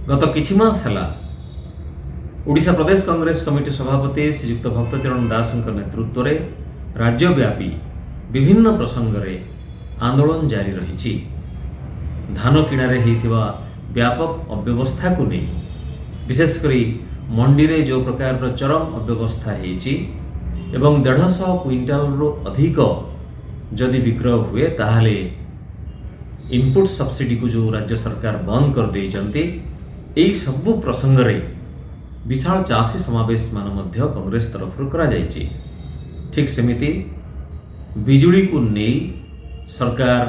गत किछि मास ହେଲା ओडिशा प्रदेश कांग्रेस कमिटी सभापति श्रीयुक्त भक्तचरण दास नेतृत्व में राज्यव्यापी विभिन्न प्रसंग में आंदोलन जारी रही। धान किणारे होइथिबा व्यापक अव्यवस्था को नहीं, विशेषकर मंडी रे जो प्रकार चरम अव्यवस्था होइछि एवं 150 क्विंटाल रु अधिक जदि विक्रय हुए ताहले इनपुट सब्सिडी को जो राज्य सरकार बंद कर देइचंती, एई सब प्रसंग रे विशाल चाषी समावेश मान मध्य कांग्रेस तरफ करा जाइछि। ठीक सेमिति बिजुली को नहीं सरकार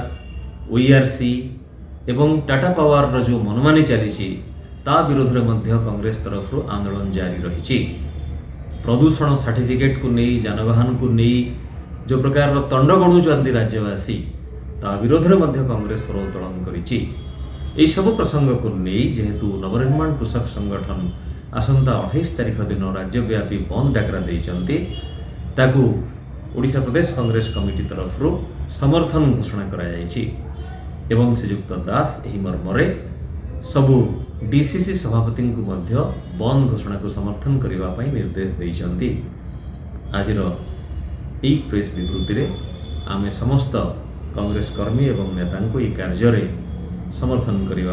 ओईआरसी एवं टाटा पावर रो जो मनमानी चली ता विरोध में मध्य कांग्रेस तरफ आंदोलन जारी रही। प्रदूषण सर्टिफिकेट को नहीं, जानवाहन को नहीं जो प्रकार तंड गड़ुचंती राज्यवासी ता विरोध में मध्य कांग्रेस स्वर उत्तोलन करिछि। एई सब प्रसंग को नहीं जेहेतु नवनिर्माण कृषक संगठन आसंता 28 तारिख दिन राज्यव्यापी बंद डाकरा देइचंती, ताकू ओडिशा प्रदेश कांग्रेस कमिटी तरफ समर्थन घोषणा करा जाइछि एवं श्रीयुक्त दास एही मर्मरे सबु डीसीसी सभापति को मध्य बंद घोषणा को समर्थन करने पई निर्देश देइचंती। आजिर एई प्रेस विवृत्ति रे आमे समस्त कांग्रेस कर्मी एवं नेता को यह कार्य समर्थन करने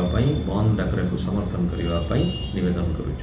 बंद डाकरा को समर्थन करने निवेदन करूँ।